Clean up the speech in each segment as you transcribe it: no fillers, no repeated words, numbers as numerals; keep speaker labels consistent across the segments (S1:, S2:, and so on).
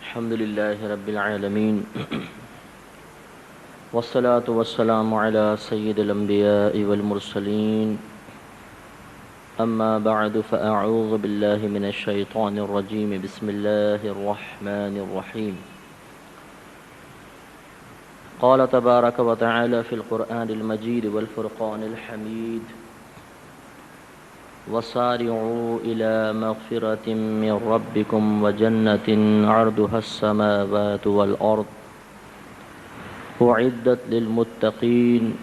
S1: الحمد لله رب العالمين والصلاة والسلام على سيد الأنبياء والمرسلين أما بعد فأعوذ بالله من الشيطان الرجيم بسم الله الرحمن الرحيم قال تبارك وتعالى في القرآن المجيد والفرقان الحميد وسارعوا إلى مغفرة من ربكم وجنة عرضها السماوات والأرض أعدت للمتقين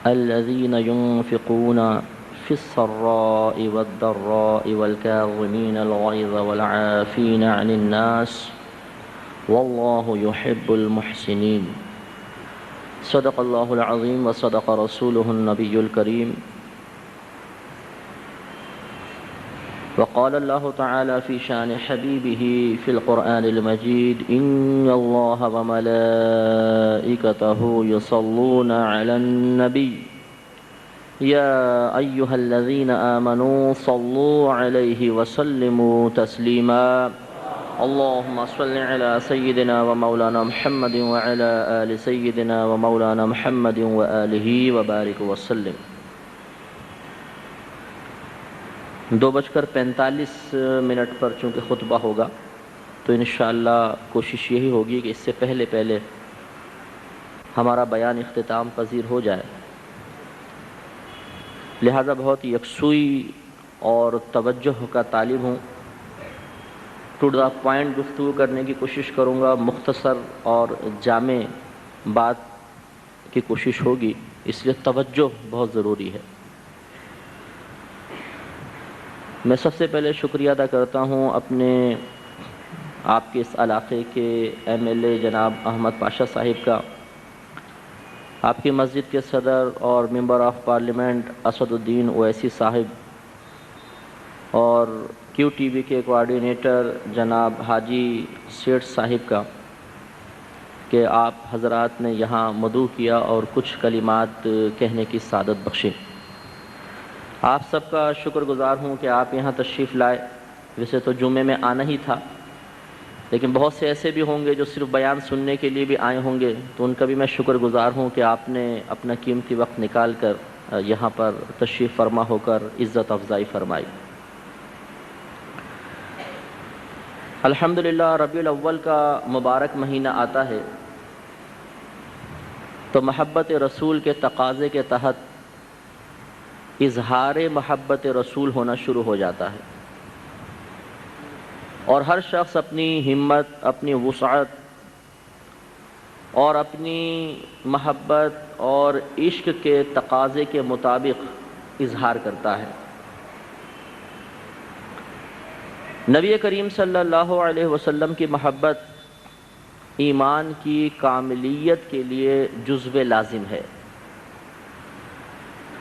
S1: الذين ينفقون في السراء والضراء والكاظمين الغيظ والعافين عن الناس والله يحب المحسنين صدق الله العظيم وصدق رسوله النبي الكريم وقال الله تعالى في شان حبيبه في القرآن المجيد إن الله وملائكته يصلون على النبي يا أيها الذين آمنوا صلوا عليه وسلموا تسليما اللهم صل على سيدنا ومولانا محمد وعلى آل سيدنا ومولانا محمد وآله وبارك وسلم 2:45 پر چونکہ خطبہ ہوگا تو انشاءاللہ کوشش یہی ہوگی کہ اس سے پہلے ہمارا بیان اختتام پذیر ہو جائے، لہذا بہت یکسوئی اور توجہ کا طالب ہوں، ٹو دا پوائنٹ گفتگو کرنے کی کوشش کروں گا، مختصر اور جامع بات کی کوشش ہوگی، اس لیے توجہ بہت ضروری ہے۔ میں سب سے پہلے شکریہ ادا کرتا ہوں آپ کے اس علاقے کے MLA جناب احمد پاشا صاحب کا، آپ کی مسجد کے صدر اور ممبر آف پارلیمنٹ اسد الدین اویسی صاحب اور QTV کے کوآرڈینیٹر جناب حاجی سیٹھ صاحب کا کہ آپ حضرات نے یہاں مدعو کیا اور کچھ کلمات کہنے کی سعادت بخشی۔ آپ سب کا شکر گزار ہوں کہ آپ یہاں تشریف لائے۔ ویسے تو جمعے میں آنا ہی تھا، لیکن بہت سے ایسے بھی ہوں گے جو صرف بیان سننے کے لیے بھی آئے ہوں گے، تو ان کا بھی میں شکر گزار ہوں کہ آپ نے اپنا قیمتی وقت نکال کر یہاں پر تشریف فرما ہو کر عزت افزائی فرمائی۔ الحمدللہ ربیع الاول کا مبارک مہینہ آتا ہے تو محبت رسول کے تقاضے کے تحت اظہار محبت رسول ہونا شروع ہو جاتا ہے، اور ہر شخص اپنی ہمت، اپنی وسعت اور اپنی محبت اور عشق کے تقاضے کے مطابق اظہار کرتا ہے۔ نبی کریم صلی اللہ علیہ وسلم کی محبت ایمان کی کاملیت کے لیے جزو لازم ہے۔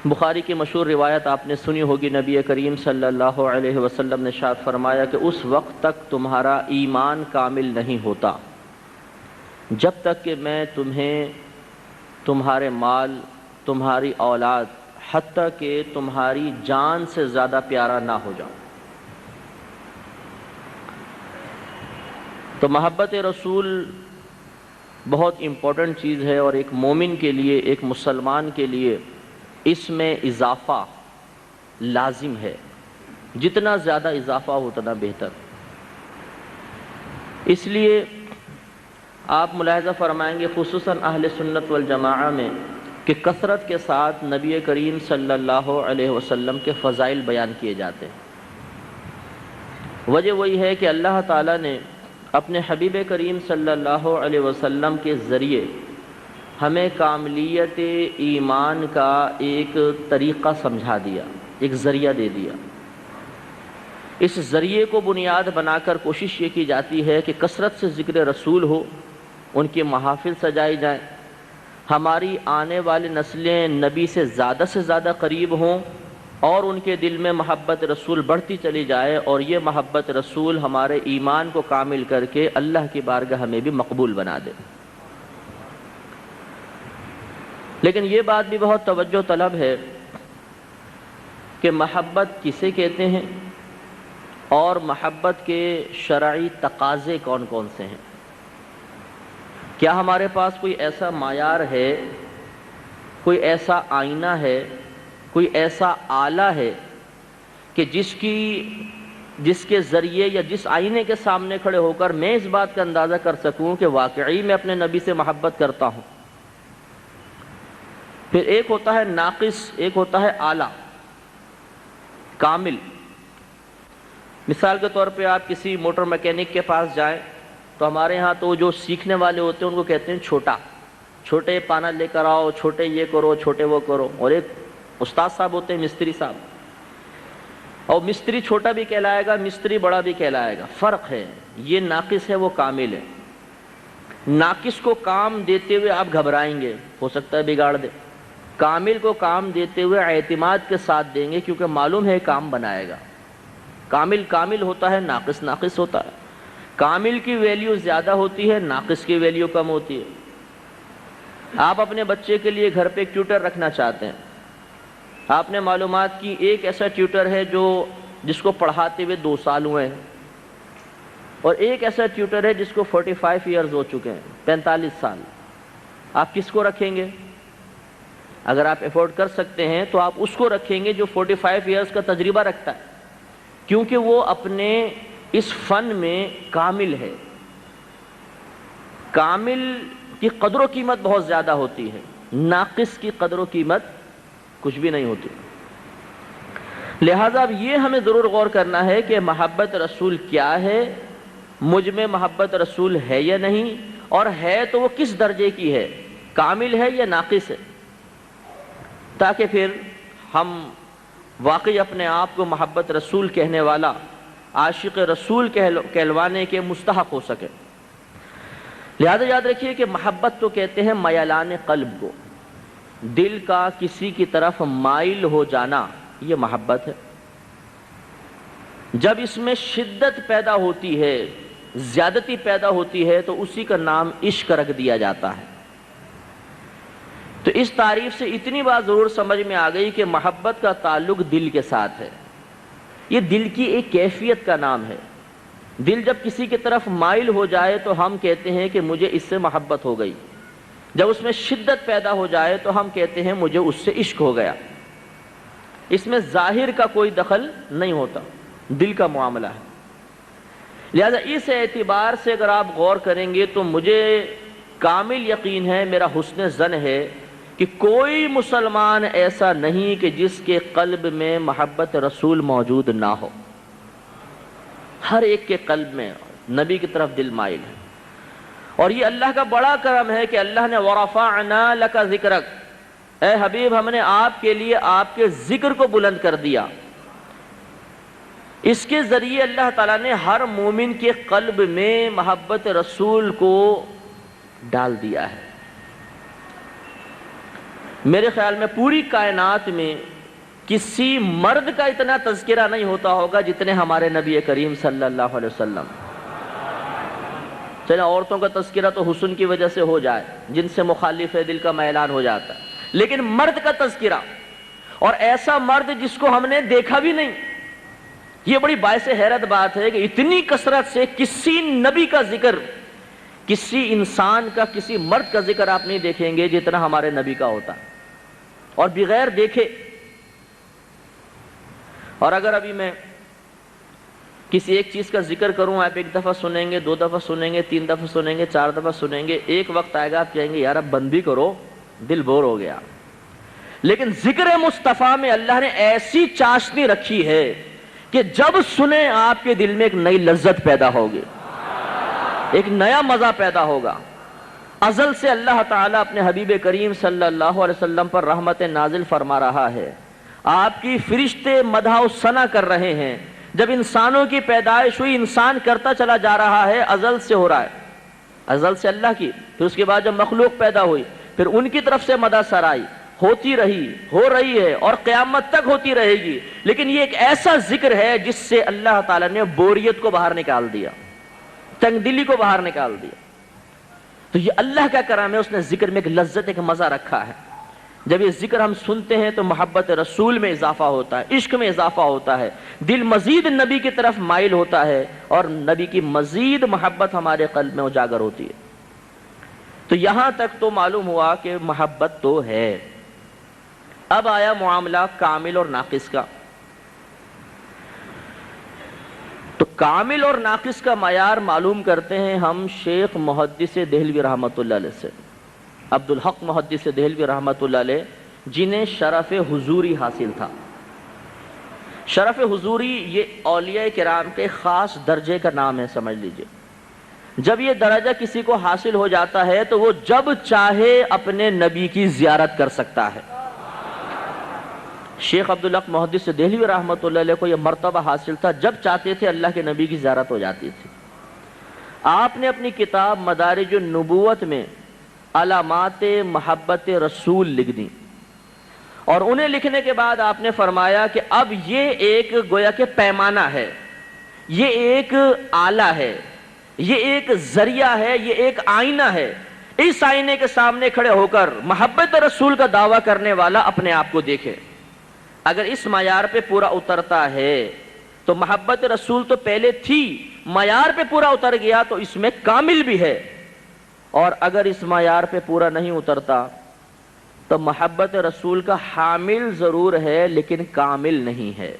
S1: بخاری کی مشہور روایت آپ نے سنی ہوگی، نبی کریم صلی اللہ علیہ وسلم نے ارشاد فرمایا کہ اس وقت تک تمہارا ایمان کامل نہیں ہوتا جب تک کہ میں تمہیں تمہارے مال، تمہاری اولاد، حتیٰ کہ تمہاری جان سے زیادہ پیارا نہ ہو جاؤں۔ تو محبت رسول بہت امپورٹنٹ چیز ہے، اور ایک مومن کے لیے، ایک مسلمان کے لیے اس میں اضافہ لازم ہے، جتنا زیادہ اضافہ ہو اتنا بہتر۔ اس لیے آپ ملاحظہ فرمائیں گے خصوصاً اہل سنت والجماعہ میں کہ کثرت کے ساتھ نبی کریم صلی اللہ علیہ وسلم کے فضائل بیان کیے جاتے ہیں۔ وجہ وہی ہے کہ اللہ تعالیٰ نے اپنے حبیب کریم صلی اللہ علیہ وسلم کے ذریعے ہمیں کاملیت ایمان کا ایک طریقہ سمجھا دیا، ایک ذریعہ دے دیا۔ اس ذریعے کو بنیاد بنا کر کوشش یہ کی جاتی ہے کہ کثرت سے ذکر رسول ہو، ان کے محافل سجائی جائیں، ہماری آنے والی نسلیں نبی سے زیادہ قریب ہوں، اور ان کے دل میں محبت رسول بڑھتی چلی جائے، اور یہ محبت رسول ہمارے ایمان کو کامل کر کے اللہ کی بارگاہ میں بھی مقبول بنا دے۔ لیکن یہ بات بھی بہت توجہ طلب ہے کہ محبت کسے کہتے ہیں اور محبت کے شرعی تقاضے کون کون سے ہیں؟ کیا ہمارے پاس کوئی ایسا معیار ہے، کوئی ایسا آئینہ ہے، کوئی ایسا آلہ ہے کہ جس کے ذریعے یا جس آئینے کے سامنے کھڑے ہو کر میں اس بات کا اندازہ کر سکوں کہ واقعی میں اپنے نبی سے محبت کرتا ہوں؟ پھر ایک ہوتا ہے ناقص، ایک ہوتا ہے اعلیٰ، کامل۔ مثال کے طور پہ آپ کسی موٹر میکینک کے پاس جائیں تو ہمارے ہاں تو جو سیکھنے والے ہوتے ہیں ان کو کہتے ہیں چھوٹا، چھوٹے پانا لے کر آؤ، چھوٹے یہ کرو، چھوٹے وہ کرو۔ اور ایک استاد صاحب ہوتے ہیں مستری صاحب، اور مستری چھوٹا بھی کہلائے گا، مستری بڑا بھی کہلائے گا، فرق ہے۔ یہ ناقص ہے، وہ کامل ہے۔ ناقص کو کام دیتے ہوئے آپ گھبرائیں گے، ہو سکتا ہے بگاڑ دے۔ کامل کو کام دیتے ہوئے اعتماد کے ساتھ دیں گے، کیونکہ معلوم ہے کام بنائے گا۔ کامل کامل ہوتا ہے، ناقص ناقص ہوتا ہے۔ کامل کی ویلیو زیادہ ہوتی ہے، ناقص کی ویلیو کم ہوتی ہے۔ آپ اپنے بچے کے لیے گھر پہ ایک ٹیوٹر رکھنا چاہتے ہیں، آپ نے معلومات کی ایک ایسا ٹیوٹر ہے جس کو پڑھاتے ہوئے 2 سال ہوئے ہیں، اور ایک ایسا ٹیوٹر ہے جس کو 45 ایئرز ہو چکے ہیں، 45 سال۔ آپ کس کو رکھیں گے؟ اگر آپ افورڈ کر سکتے ہیں تو آپ اس کو رکھیں گے جو 45 ایئرز کا تجربہ رکھتا ہے، کیونکہ وہ اپنے اس فن میں کامل ہے۔ کامل کی قدر و قیمت بہت زیادہ ہوتی ہے، ناقص کی قدر و قیمت کچھ بھی نہیں ہوتی۔ لہٰذا اب یہ ہمیں ضرور غور کرنا ہے کہ محبت رسول کیا ہے، مجھ میں محبت رسول ہے یا نہیں، اور ہے تو وہ کس درجے کی ہے، کامل ہے یا ناقص ہے، تاکہ پھر ہم واقعی اپنے آپ کو محبت رسول کہنے والا، عاشق رسول کہلوانے کے مستحق ہو سکے۔ لہذا یاد رکھیے کہ محبت تو کہتے ہیں میلان قلب کو، دل کا کسی کی طرف مائل ہو جانا، یہ محبت ہے۔ جب اس میں شدت پیدا ہوتی ہے، زیادتی پیدا ہوتی ہے، تو اسی کا نام عشق رکھ دیا جاتا ہے۔ تو اس تعریف سے اتنی بات ضرور سمجھ میں آ گئی کہ محبت کا تعلق دل کے ساتھ ہے۔ یہ دل کی ایک کیفیت کا نام ہے۔ دل جب کسی کی طرف مائل ہو جائے تو ہم کہتے ہیں کہ مجھے اس سے محبت ہو گئی، جب اس میں شدت پیدا ہو جائے تو ہم کہتے ہیں مجھے اس سے عشق ہو گیا۔ اس میں ظاہر کا کوئی دخل نہیں ہوتا، دل کا معاملہ ہے۔ لہذا اس اعتبار سے اگر آپ غور کریں گے تو مجھے کامل یقین ہے، میرا حسن ظن ہے کہ کوئی مسلمان ایسا نہیں کہ جس کے قلب میں محبت رسول موجود نہ ہو۔ ہر ایک کے قلب میں نبی کی طرف دل مائل ہے، اور یہ اللہ کا بڑا کرم ہے کہ اللہ نے وَرَفَعْنَا لَكَ ذِكْرَكَ، اے حبیب ہم نے آپ کے لیے آپ کے ذکر کو بلند کر دیا۔ اس کے ذریعے اللہ تعالیٰ نے ہر مومن کے قلب میں محبت رسول کو ڈال دیا ہے۔ میرے خیال میں پوری کائنات میں کسی مرد کا اتنا تذکرہ نہیں ہوتا ہوگا جتنے ہمارے نبی کریم صلی اللہ علیہ وسلم۔ چلیں عورتوں کا تذکرہ تو حسن کی وجہ سے ہو جائے، جن سے مخالف ہے دل کا میلان ہو جاتا ہے، لیکن مرد کا تذکرہ، اور ایسا مرد جس کو ہم نے دیکھا بھی نہیں، یہ بڑی باعث حیرت بات ہے کہ اتنی کثرت سے کسی نبی کا ذکر، کسی انسان کا، کسی مرد کا ذکر آپ نہیں دیکھیں گے جتنا ہمارے نبی کا ہوتا ہے، اور بغیر دیکھے۔ اور اگر ابھی میں کسی ایک چیز کا ذکر کروں، آپ 1 دفعہ سنیں گے، 2 دفعہ سنیں گے، 3 دفعہ سنیں گے، 4 دفعہ سنیں گے، ایک وقت آئے گا آپ کہیں گے یار اب بند بھی کرو، دل بور ہو گیا۔ لیکن ذکر مصطفیٰ میں اللہ نے ایسی چاشنی رکھی ہے کہ جب سنیں آپ کے دل میں ایک نئی لذت پیدا ہوگی، ایک نیا مزہ پیدا ہوگا۔ ازل سے اللہ تعالیٰ اپنے حبیب کریم صلی اللہ علیہ وسلم پر رحمت نازل فرما رہا ہے، آپ کی فرشتے مدح و ثنا کر رہے ہیں۔ جب انسانوں کی پیدائش ہوئی، انسان کرتا چلا جا رہا ہے، ازل سے ہو رہا ہے، ازل سے اللہ کی، پھر اس کے بعد جب مخلوق پیدا ہوئی، پھر ان کی طرف سے مدح سرائی ہوتی رہی، ہو رہی ہے، اور قیامت تک ہوتی رہے گی۔ لیکن یہ ایک ایسا ذکر ہے جس سے اللہ تعالیٰ نے بوریت کو باہر نکال دیا، تنگ دلی کو باہر نکال دیا۔ تو یہ اللہ کا کرم ہے، اس نے ذکر میں ایک لذت، ایک مزہ رکھا ہے۔ جب یہ ذکر ہم سنتے ہیں تو محبت رسول میں اضافہ ہوتا ہے، عشق میں اضافہ ہوتا ہے، دل مزید نبی کی طرف مائل ہوتا ہے اور نبی کی مزید محبت ہمارے قلب میں اجاگر ہوتی ہے۔ تو یہاں تک تو معلوم ہوا کہ محبت تو ہے۔ اب آیا معاملہ کامل اور ناقص کا۔ تو کامل اور ناقص کا معیار معلوم کرتے ہیں ہم شیخ محدث دہلوی رحمۃ اللہ علیہ سے، عبدالحق محدث دہلوی رحمۃ اللہ علیہ، جنہیں شرف حضوری حاصل تھا۔ شرف حضوری یہ اولیاء کرام کے خاص درجے کا نام ہے، سمجھ لیجئے۔ جب یہ درجہ کسی کو حاصل ہو جاتا ہے تو وہ جب چاہے اپنے نبی کی زیارت کر سکتا ہے۔ شیخ عبدالحق محدث دہلوی رحمۃ اللہ علیہ کو یہ مرتبہ حاصل تھا، جب چاہتے تھے اللہ کے نبی کی زیارت ہو جاتی تھی۔ آپ نے اپنی کتاب مدارج النبوت میں علامات محبت رسول لکھ دی، اور انہیں لکھنے کے بعد آپ نے فرمایا کہ اب یہ ایک گویا کہ پیمانہ ہے، یہ ایک آلہ ہے، یہ ایک ذریعہ ہے، یہ ایک آئینہ ہے۔ اس آئینے کے سامنے کھڑے ہو کر محبت رسول کا دعویٰ کرنے والا اپنے آپ کو دیکھے۔ اگر اس معیار پہ پورا اترتا ہے تو محبت رسول تو پہلے تھی، معیار پہ پورا اتر گیا تو اس میں کامل بھی ہے، اور اگر اس معیار پہ پورا نہیں اترتا تو محبت رسول کا حامل ضرور ہے لیکن کامل نہیں ہے۔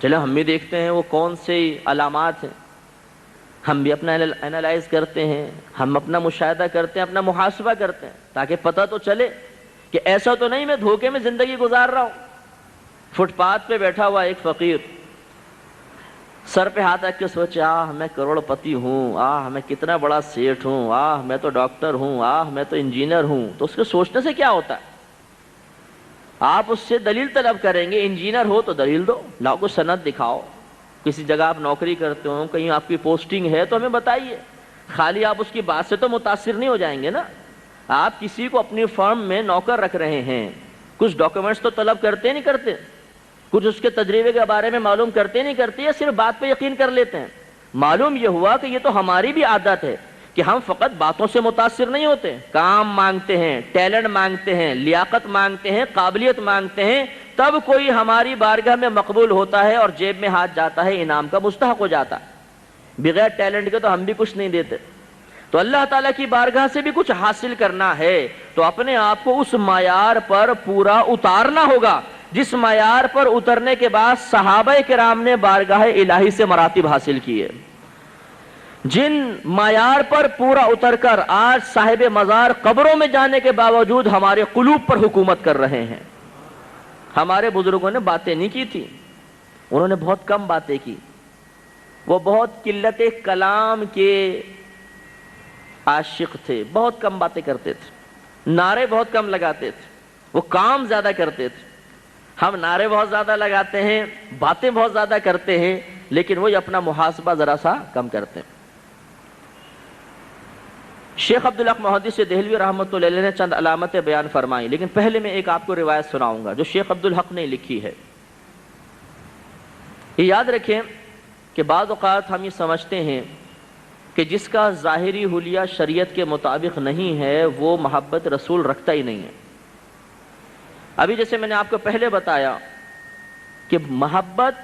S1: چلو ہم بھی دیکھتے ہیں وہ کون سے علامات ہیں، ہم بھی اپنا اینالائز کرتے ہیں، ہم اپنا مشاہدہ کرتے ہیں، اپنا محاسبہ کرتے ہیں، تاکہ پتہ تو چلے کہ ایسا تو نہیں میں دھوکے میں زندگی گزار رہا ہوں۔ فٹ پاتھ پہ بیٹھا ہوا ایک فقیر سر پہ ہاتھ رکھ کے سوچے، میں کروڑ پتی ہوں، میں کتنا بڑا سیٹھ ہوں، میں تو ڈاکٹر ہوں، میں تو انجینئر ہوں۔ تو اس کے سوچنے سے کیا ہوتا ہے؟ آپ اس سے دلیل طلب کریں گے، انجینئر ہو تو دلیل دو، لاؤ کو سند دکھاؤ، کسی جگہ آپ نوکری کرتے ہو، کہیں آپ کی پوسٹنگ ہے تو ہمیں بتائیے۔ خالی آپ اس کی بات سے تو متاثر نہیں ہو جائیں گے نا۔ آپ کسی کو اپنی فرم میں نوکر رکھ رہے ہیں، کچھ ڈاکیومنٹس تو طلب کرتے نہیں کرتے، کچھ اس کے تجربے کے بارے میں معلوم کرتے نہیں کرتے، یا صرف بات پہ یقین کر لیتے ہیں؟ معلوم یہ ہوا کہ یہ تو ہماری بھی عادت ہے کہ ہم فقط باتوں سے متاثر نہیں ہوتے، کام مانگتے ہیں، ٹیلنٹ مانگتے ہیں، لیاقت مانگتے ہیں، قابلیت مانگتے ہیں، تب کوئی ہماری بارگاہ میں مقبول ہوتا ہے اور جیب میں ہاتھ جاتا ہے، انعام کا مستحق ہو جاتا ہے۔ بغیر ٹیلنٹ کے تو ہم بھی کچھ نہیں دیتے۔ تو اللہ تعالیٰ کی بارگاہ سے بھی کچھ حاصل کرنا ہے تو اپنے آپ کو اس معیار پر پورا اتارنا ہوگا جس معیار پر اترنے کے بعد صحابہ کرام نے بارگاہ الہی سے مراتب حاصل کیے، جن معیار پر پورا اتر کر آج صاحب مزار قبروں میں جانے کے باوجود ہمارے قلوب پر حکومت کر رہے ہیں۔ ہمارے بزرگوں نے باتیں نہیں کی تھی، انہوں نے بہت کم باتیں کی، وہ بہت قلت کلام کے عاشق تھے، بہت کم باتیں کرتے تھے، نعرے بہت کم لگاتے تھے، وہ کام زیادہ کرتے تھے۔ ہم نعرے بہت زیادہ لگاتے ہیں، باتیں بہت زیادہ کرتے ہیں، لیکن وہ اپنا محاسبہ ذرا سا کم کرتے ہیں۔ شیخ عبدالحق محدث دہلوی رحمۃ اللہ علیہ نے چند علامتیں بیان فرمائی، لیکن پہلے میں ایک آپ کو روایت سناؤں گا جو شیخ عبدالحق نے لکھی ہے۔ یہ یاد رکھیں کہ بعض اوقات ہم یہ سمجھتے ہیں کہ جس کا ظاہری حلیہ شریعت کے مطابق نہیں ہے وہ محبت رسول رکھتا ہی نہیں ہے۔ ابھی جیسے میں نے آپ کو پہلے بتایا کہ محبت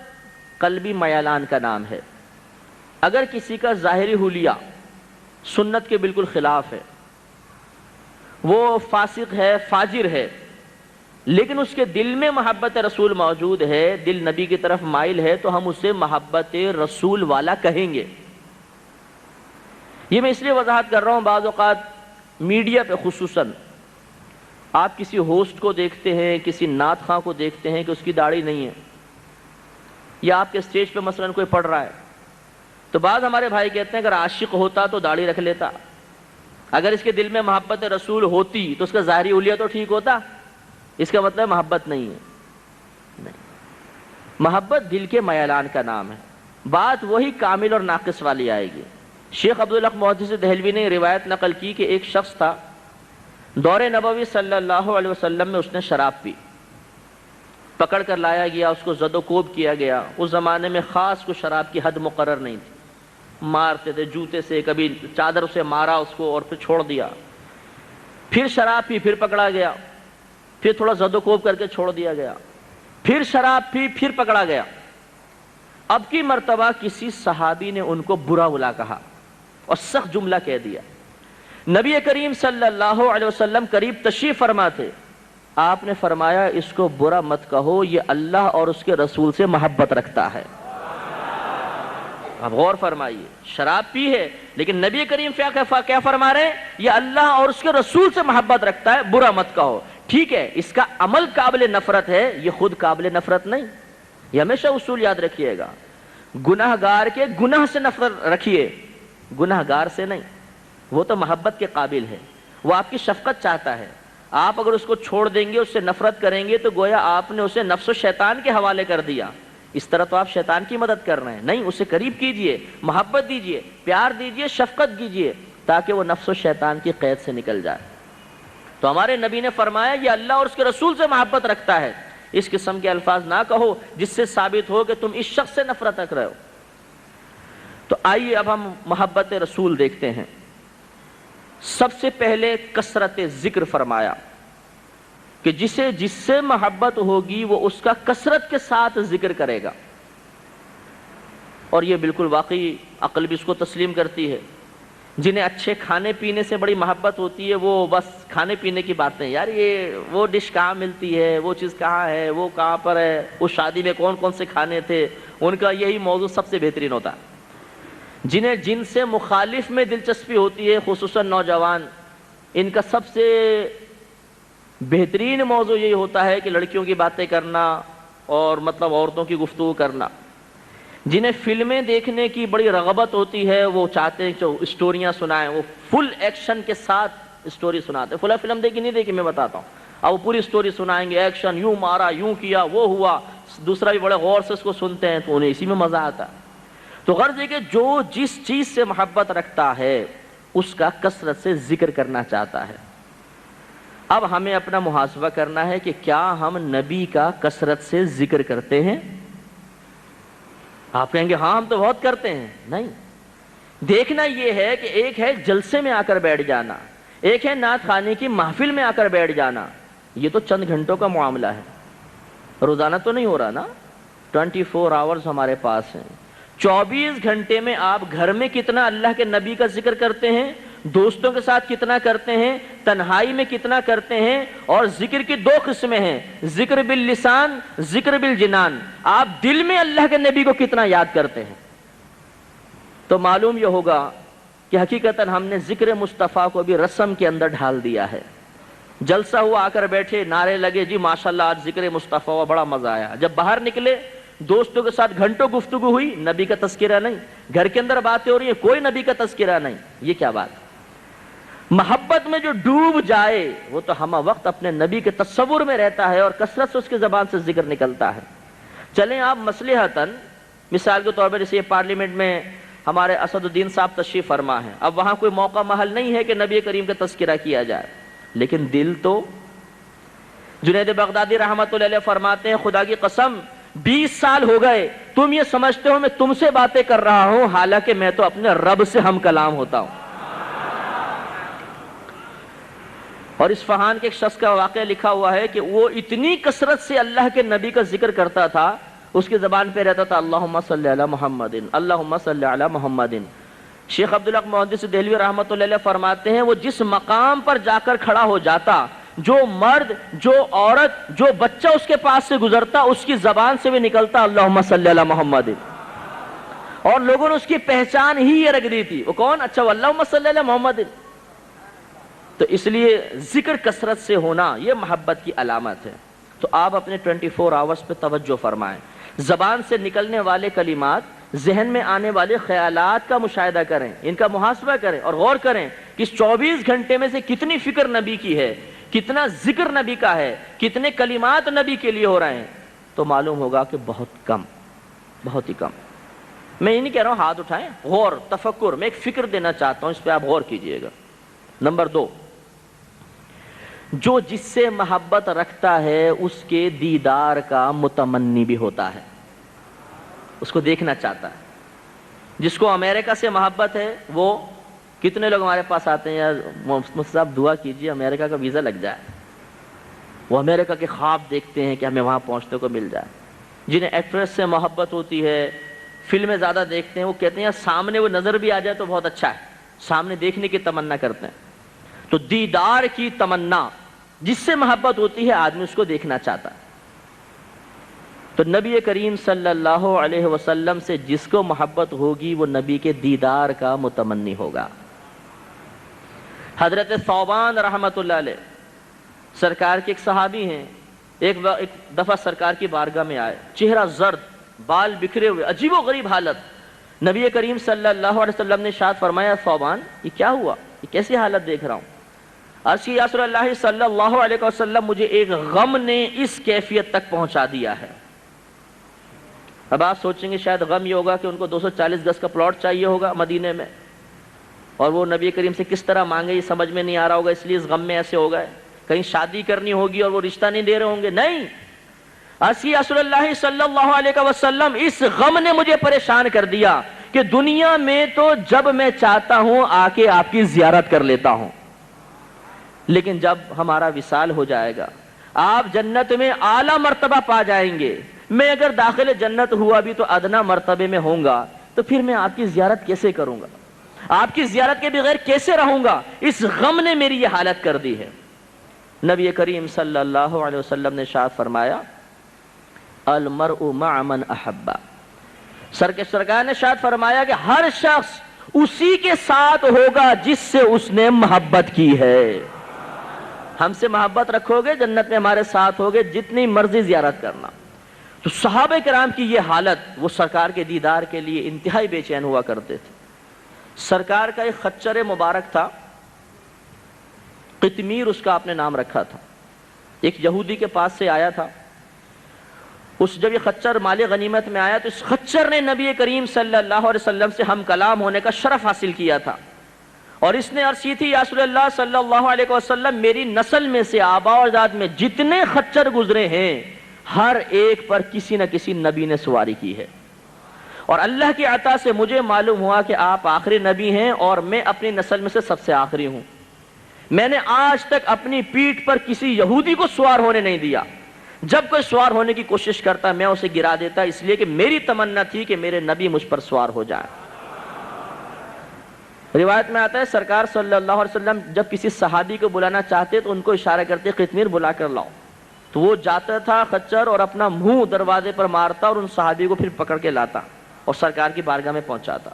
S1: قلبی میلان کا نام ہے۔ اگر کسی کا ظاہری حلیہ سنت کے بالکل خلاف ہے، وہ فاسق ہے، فاجر ہے، لیکن اس کے دل میں محبت رسول موجود ہے، دل نبی کی طرف مائل ہے، تو ہم اسے محبت رسول والا کہیں گے۔ یہ میں اس لیے وضاحت کر رہا ہوں، بعض اوقات میڈیا پہ خصوصاً آپ کسی ہوسٹ کو دیکھتے ہیں، کسی نعت خواں کو دیکھتے ہیں کہ اس کی داڑھی نہیں ہے، یا آپ کے اسٹیج پہ مثلاً کوئی پڑھ رہا ہے، تو بعض ہمارے بھائی کہتے ہیں اگر عاشق ہوتا تو داڑھی رکھ لیتا، اگر اس کے دل میں محبت رسول ہوتی تو اس کا ظاہری حلیہ تو ٹھیک ہوتا، اس کا مطلب محبت نہیں ہے۔ نہیں، محبت دل کے میلان کا نام ہے، بات وہی کامل اور ناقص والی آئے گی۔ شیخ عبدالحق محدث دہلوی نے روایت نقل کی کہ ایک شخص تھا، دور نبوی صلی اللہ علیہ وسلم میں اس نے شراب پی، پکڑ کر لایا گیا، اس کو زد و کوب کیا گیا۔ اس زمانے میں خاص کو شراب کی حد مقرر نہیں تھی، مارتے تھے جوتے سے، کبھی چادر سے مارا اس کو اور پھر چھوڑ دیا۔ پھر شراب پی پھر پکڑا گیا، پھر تھوڑا زد و کوب کر کے چھوڑ دیا گیا، پھر شراب پی پھر پکڑا گیا۔ اب کی مرتبہ کسی صحابی نے ان کو برا بلا کہا اور سخت جملہ کہہ دیا۔ نبی کریم صلی اللہ علیہ وسلم قریب تشریف فرما تھے، آپ نے فرمایا اس کو برا مت کہو، یہ اللہ اور اس کے رسول سے محبت رکھتا ہے۔ اب غور فرمائیے، شراب پی ہے لیکن نبی کریم کیا فرما رہے ہیں؟ یہ اللہ اور اس کے رسول سے محبت رکھتا ہے، برا مت کہو۔ ٹھیک ہے، اس کا عمل قابل نفرت ہے، یہ خود قابل نفرت نہیں۔ یہ ہمیشہ اصول یاد رکھیے گا، گناہ گار کے گناہ سے نفرت رکھیے، گناہ گار سے نہیں۔ وہ تو محبت کے قابل ہے، وہ آپ کی شفقت چاہتا ہے۔ آپ اگر اس کو چھوڑ دیں گے، اس سے نفرت کریں گے، تو گویا آپ نے اسے نفس و شیطان کے حوالے کر دیا۔ اس طرح تو آپ شیطان کی مدد کر رہے ہیں، نہیں، اسے قریب کیجئے، محبت دیجئے، پیار دیجئے، شفقت کیجئے، تاکہ وہ نفس و شیطان کی قید سے نکل جائے۔ تو ہمارے نبی نے فرمایا یہ اللہ اور اس کے رسول سے محبت رکھتا ہے۔ اس قسم کے الفاظ نہ کہو جس سے ثابت ہو کہ تم اس شخص سے نفرت رکھ رہے ہو۔ تو آئیے اب ہم محبت رسول دیکھتے ہیں۔ سب سے پہلے کثرت ذکر فرمایا کہ جسے جس سے محبت ہوگی وہ اس کا کثرت کے ساتھ ذکر کرے گا، اور یہ بالکل واقعی عقل بھی اس کو تسلیم کرتی ہے۔ جنہیں اچھے کھانے پینے سے بڑی محبت ہوتی ہے، وہ بس کھانے پینے کی باتیں، یار یہ وہ ڈش کہاں ملتی ہے، وہ چیز کہاں ہے، وہ کہاں پر ہے، اس شادی میں کون کون سے کھانے تھے، ان کا یہی موضوع سب سے بہترین ہوتا ہے۔ جنہیں جن سے مخالف میں دلچسپی ہوتی ہے، خصوصاً نوجوان، ان کا سب سے بہترین موضوع یہی ہوتا ہے کہ لڑکیوں کی باتیں کرنا اور مطلب عورتوں کی گفتگو کرنا۔ جنہیں فلمیں دیکھنے کی بڑی رغبت ہوتی ہے، وہ چاہتے ہیں کہ اسٹوریاں سنائیں، وہ فل ایکشن کے ساتھ اسٹوری سناتے ہیں۔ فلاں فلم دیکھی نہیں دیکھی میں بتاتا ہوں، اب وہ پوری اسٹوری سنائیں گے، ایکشن، یوں مارا، یوں کیا، وہ ہوا، دوسرا بھی بڑے غور سے اس کو سنتے ہیں، تو انہیں اسی میں مزہ آتا ہے۔ تو غرض ہے کہ جو جس چیز سے محبت رکھتا ہے اس کا کثرت سے ذکر کرنا چاہتا ہے۔ اب ہمیں اپنا محاسبہ کرنا ہے کہ کیا ہم نبی کا کثرت سے ذکر کرتے ہیں؟ آپ کہیں گے ہاں ہم تو بہت کرتے ہیں۔ نہیں، دیکھنا یہ ہے کہ ایک ہے جلسے میں آ کر بیٹھ جانا، ایک ہے نعت خانے کی محفل میں آ کر بیٹھ جانا، یہ تو چند گھنٹوں کا معاملہ ہے، روزانہ تو نہیں ہو رہا نا۔ 24 آورز ہمارے پاس ہیں، 24 گھنٹے میں آپ گھر میں کتنا اللہ کے نبی کا ذکر کرتے ہیں، دوستوں کے ساتھ کتنا کرتے ہیں، تنہائی میں کتنا کرتے ہیں۔ اور ذکر کی دو قسمیں ہیں، ذکر باللسان، ذکر بالجنان۔ آپ دل میں اللہ کے نبی کو کتنا یاد کرتے ہیں، تو معلوم یہ ہوگا کہ حقیقتاً ہم نے ذکر مصطفیٰ کو بھی رسم کے اندر ڈھال دیا ہے۔ جلسہ ہوا، آ کر بیٹھے، نعرے لگے، جی ماشاءاللہ آج ذکر مصطفیٰ ہوا، بڑا مزہ آیا۔ جب باہر نکلے، دوستوں کے ساتھ گھنٹوں گفتگو ہوئی، نبی کا تذکرہ نہیں، گھر کے اندر باتیں ہو رہی ہیں، کوئی نبی کا تذکرہ نہیں، یہ کیا بات؟ محبت میں جو ڈوب جائے وہ تو ہمہ وقت اپنے نبی کے تصور میں رہتا ہے اور کثرت سے اس کی زبان سے ذکر نکلتا ہے۔ چلیں آپ مصلحتاً، مثال کے طور پر جیسے پارلیمنٹ میں ہمارے اسد الدین صاحب تشریف فرما ہے، اب وہاں کوئی موقع محل نہیں ہے کہ نبی کریم کا تذکرہ کیا جائے، لیکن دل تو، جنید بغدادی رحمۃ اللہ علیہ فرماتے ہیں خدا کی قسم 20 سال ہو گئے تم یہ سمجھتے ہو میں تم سے باتیں کر رہا ہوں، حالانکہ میں تو اپنے رب سے ہم کلام ہوتا ہوں۔ اور اصفہان کے ایک شخص کا واقعہ لکھا ہوا ہے کہ وہ اتنی کثرت سے اللہ کے نبی کا ذکر کرتا تھا، اس کی زبان پہ رہتا تھا اللہم صلی علی محمد، اللہم صلی علی محمد۔ شیخ عبدالحق محدث دہلوی رحمۃ اللہ علیہ فرماتے ہیں وہ جس مقام پر جا کر کھڑا ہو جاتا، جو مرد، جو عورت، جو بچہ اس کے پاس سے گزرتا، اس کی زبان سے بھی نکلتا اللہم صلی علی محمد، اور لوگوں نے اس کی پہچان ہی یہ رکھ دی تھی، وہ کون؟ اچھا وہ اللہم صلی علی محمد۔ تو اس لیے ذکر کثرت سے ہونا یہ محبت کی علامت ہے۔ تو آپ اپنے 24 آورز پہ توجہ فرمائیں، زبان سے نکلنے والے کلمات، ذہن میں آنے والے خیالات کا مشاہدہ کریں، ان کا محاسبہ کریں اور غور کریں کہ اس 24 گھنٹے میں سے کتنی فکر نبی کی ہے، کتنا ذکر نبی کا ہے، کتنے کلمات نبی کے لیے ہو رہے ہیں، تو معلوم ہوگا کہ بہت کم، بہت ہی کم۔ میں یہ نہیں کہہ رہا ہوں ہاتھ اٹھائیں، غور، تفکر، میں ایک فکر دینا چاہتا ہوں، اس پہ آپ غور کیجئے گا۔ نمبر 2، جو جس سے محبت رکھتا ہے اس کے دیدار کا متمنی بھی ہوتا ہے، اس کو دیکھنا چاہتا ہے۔ جس کو امریکہ سے محبت ہے وہ کتنے لوگ ہمارے پاس آتے ہیں، یار مفتی صاحب دعا کیجیے امریکہ کا ویزا لگ جائے. وہ امریکہ کے خواب دیکھتے ہیں کہ ہمیں وہاں پہنچنے کو مل جائے. جنہیں ایکٹریس سے محبت ہوتی ہے، فلمیں زیادہ دیکھتے ہیں، وہ کہتے ہیں یار سامنے وہ نظر بھی آ جائے تو بہت اچھا ہے، سامنے دیکھنے کی تمنا کرتے ہیں. تو دیدار کی تمنا، جس سے محبت ہوتی ہے آدمی اس کو دیکھنا چاہتا ہے. تو نبی کریم صلی اللہ علیہ وسلم سے جس کو محبت ہوگی وہ نبی کے دیدار کا متمنی ہوگا. حضرت ثوبان رحمۃ اللہ علیہ سرکار کے ایک صحابی ہیں، ایک دفعہ سرکار کی بارگاہ میں آئے، چہرہ زرد، بال بکھرے ہوئے، عجیب و غریب حالت. نبی کریم صلی اللہ علیہ وسلم نے ارشاد فرمایا ثوبان یہ کیا ہوا، یہ کیسی حالت دیکھ رہا ہوں؟ عرض کی یا رسول اللہ صلی اللہ علیہ وسلم مجھے ایک غم نے اس کیفیت تک پہنچا دیا ہے. اب آپ سوچیں گے شاید غم یہ ہوگا کہ ان کو 240 گز کا پلاٹ چاہیے ہوگا مدینے میں، اور وہ نبی کریم سے کس طرح مانگے یہ سمجھ میں نہیں آ رہا ہوگا، اس لیے اس غم میں ایسے ہو گئے. کہیں شادی کرنی ہوگی اور وہ رشتہ نہیں دے رہے ہوں گے، نہیں. اسی رسول اللہ صلی اللہ علیہ وسلم اس غم نے مجھے پریشان کر دیا کہ دنیا میں تو جب میں چاہتا ہوں آ کے آپ کی زیارت کر لیتا ہوں، لیکن جب ہمارا وصال ہو جائے گا، آپ جنت میں اعلیٰ مرتبہ پا جائیں گے، میں اگر داخل جنت ہوا بھی تو ادنا مرتبے میں ہوں گا، تو پھر میں آپ کی زیارت کیسے کروں گا، آپ کی زیارت کے بغیر کیسے رہوں گا؟ اس غم نے میری یہ حالت کر دی ہے. نبی کریم صلی اللہ علیہ وسلم نے ارشاد فرمایا المرء مع من احب. سرکار نے ارشاد فرمایا کہ ہر شخص اسی کے ساتھ ہوگا جس سے اس نے محبت کی ہے. ہم سے محبت رکھو گے جنت میں ہمارے ساتھ ہوگے، جتنی مرضی زیارت کرنا. تو صحابہ کرام کی یہ حالت، وہ سرکار کے دیدار کے لیے انتہائی بے چین ہوا کرتے تھے. سرکار کا ایک خچر مبارک تھا، قطمیر اس کا آپ نے نام رکھا تھا. ایک یہودی کے پاس سے آیا تھا. جب یہ خچر مال غنیمت میں آیا تو اس خچر نے نبی کریم صلی اللہ علیہ وسلم سے ہم کلام ہونے کا شرف حاصل کیا تھا، اور اس نے عرض کی تھی یا رسول اللہ صلی اللہ علیہ وسلم میری نسل میں سے آباء و اجداد میں جتنے خچر گزرے ہیں ہر ایک پر کسی نہ کسی نبی نے سواری کی ہے، اور اللہ کی عطا سے مجھے معلوم ہوا کہ آپ آخری نبی ہیں اور میں اپنی نسل میں سے سب سے آخری ہوں. میں نے آج تک اپنی پیٹھ پر کسی یہودی کو سوار ہونے نہیں دیا. جب کوئی سوار ہونے کی کوشش کرتا میں اسے گرا دیتا، اس لیے کہ میری تمنا تھی کہ میرے نبی مجھ پر سوار ہو جائے. روایت میں آتا ہے سرکار صلی اللہ علیہ وسلم جب کسی صحابی کو بلانا چاہتے تو ان کو اشارہ کرتے قطمیر بلا کر لاؤ. تو وہ جاتا تھا خچر اور اپنا منہ دروازے پر مارتا اور ان صحابی کو پھر پکڑ کے لاتا اور سرکار کی بارگاہ میں پہنچاتا.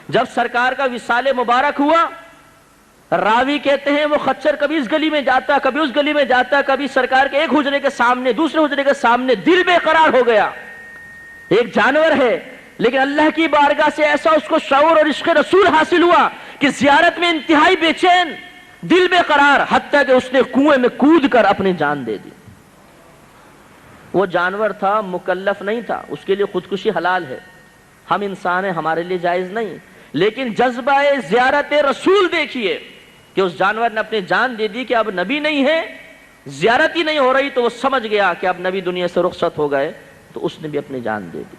S1: جب سرکار کا وصال مبارک ہوا، راوی کہتے ہیں وہ خچر کبھی اس گلی میں جاتا، کبھی اس گلی میں جاتا، کبھی سرکار کے ایک حجرے کے سامنے دوسرے حجرے کے سامنے، دل بے قرار ہو گیا. ایک جانور ہے لیکن اللہ کی بارگاہ سے ایسا اس کو شعور اور عشق رسول حاصل ہوا کہ زیارت میں انتہائی بے چین، دل بے قرار، حتیٰ کہ اس نے کنویں میں کود کر اپنی جان دے دی. وہ جانور تھا، مکلف نہیں تھا، اس کے لیے خودکشی حلال ہے. ہم انسان ہیں، ہمارے لیے جائز نہیں، لیکن جذبہ زیارت رسول دیکھیے کہ اس جانور نے اپنی جان دے دی کہ اب نبی نہیں ہے، زیارت ہی نہیں ہو رہی، تو وہ سمجھ گیا کہ اب نبی دنیا سے رخصت ہو گئے، تو اس نے بھی اپنی جان دے دی.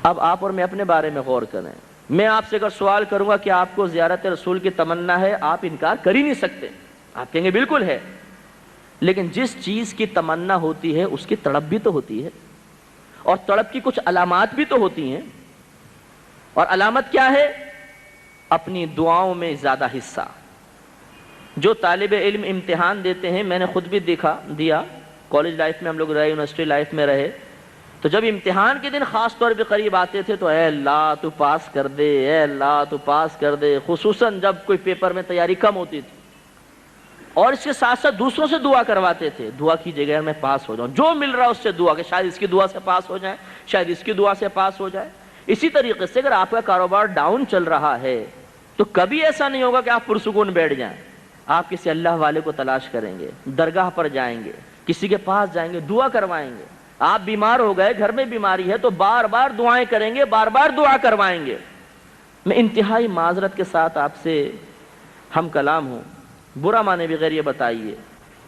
S1: اب آپ اور میں اپنے بارے میں غور کریں. میں آپ سے اگر سوال کروں گا کہ آپ کو زیارت رسول کی تمنا ہے، آپ انکار کر ہی نہیں سکتے، آپ کہیں گے بالکل ہے. لیکن جس چیز کی تمنا ہوتی ہے اس کی تڑپ بھی تو ہوتی ہے، اور تڑپ کی کچھ علامات بھی تو ہوتی ہیں. اور علامت کیا ہے؟ اپنی دعاؤں میں زیادہ حصہ. جو طالب علم امتحان دیتے ہیں، میں نے خود بھی دیا، کالج لائف میں ہم لوگ رہے، یونیورسٹی لائف میں رہے، تو جب امتحان کے دن خاص طور پہ قریب آتے تھے تو اے اللہ تو پاس کر دے، اے اللہ تو پاس کر دے، خصوصاً جب کوئی پیپر میں تیاری کم ہوتی تھی. اور اس کے ساتھ ساتھ دوسروں سے دعا کرواتے تھے، دعا کیجیے گا میں پاس ہو جاؤں، جو مل رہا اس سے دعا کہ شاید اس کی دعا سے پاس ہو جائے، شاید اس کی دعا سے پاس ہو جائے. اسی طریقے سے اگر آپ کا کاروبار ڈاؤن چل رہا ہے تو کبھی ایسا نہیں ہوگا کہ آپ پرسکون بیٹھ جائیں. آپ کسی اللہ والے کو تلاش کریں گے، درگاہ پر جائیں گے، کسی کے پاس جائیں گے، دعا کروائیں گے. آپ بیمار ہو گئے، گھر میں بیماری ہے، تو بار بار دعائیں کریں گے، بار بار دعا کروائیں گے. میں انتہائی معذرت کے ساتھ آپ سے ہم کلام ہوں، برا مانے بغیر یہ بتائیے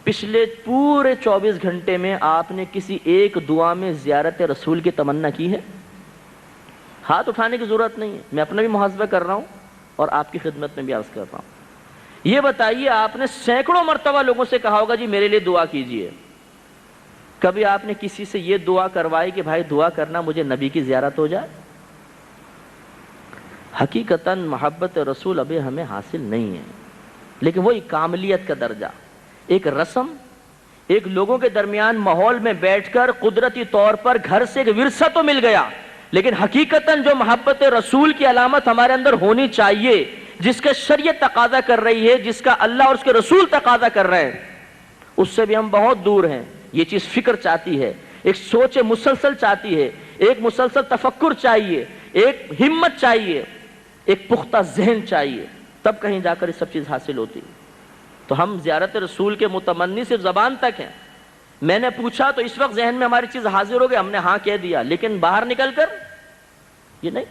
S1: پچھلے پورے 24 گھنٹے میں آپ نے کسی ایک دعا میں زیارت رسول کی تمنا کی ہے؟ ہاتھ اٹھانے کی ضرورت نہیں ہے، میں اپنا بھی محاسبہ کر رہا ہوں. اور آپ کی خدمت میں بھی عرض کرتا ہوں، یہ بتائیے آپ نے سینکڑوں مرتبہ لوگوں سے کہا ہوگا جی میرے لیے دعا کیجئے، کبھی آپ نے کسی سے یہ دعا کروائی کہ بھائی دعا کرنا مجھے نبی کی زیارت ہو جائے؟ حقیقتاً محبت رسول ابھی ہمیں حاصل نہیں ہے، لیکن وہی کاملیت کا درجہ، ایک رسم، ایک لوگوں کے درمیان ماحول میں بیٹھ کر قدرتی طور پر گھر سے ایک ورثہ تو مل گیا، لیکن حقیقتاً جو محبت رسول کی علامت ہمارے اندر ہونی چاہیے، جس کا شریعت تقاضا کر رہی ہے، جس کا اللہ اور اس کے رسول تقاضا کر رہے ہیں، اس سے بھی ہم بہت دور ہیں۔ یہ چیز فکر چاہتی ہے، ایک سوچ مسلسل چاہتی ہے، ایک مسلسل تفکر چاہیے، ایک ہمت چاہیے، ایک پختہ ذہن چاہیے، تب کہیں جا کر یہ سب چیز حاصل ہوتی۔ تو ہم زیارت رسول کے متمنی صرف زبان تک ہیں، میں نے پوچھا تو اس وقت ذہن میں ہماری چیز حاضر ہو گئی، ہم نے ہاں کہہ دیا، لیکن باہر نکل کر یہ نہیں۔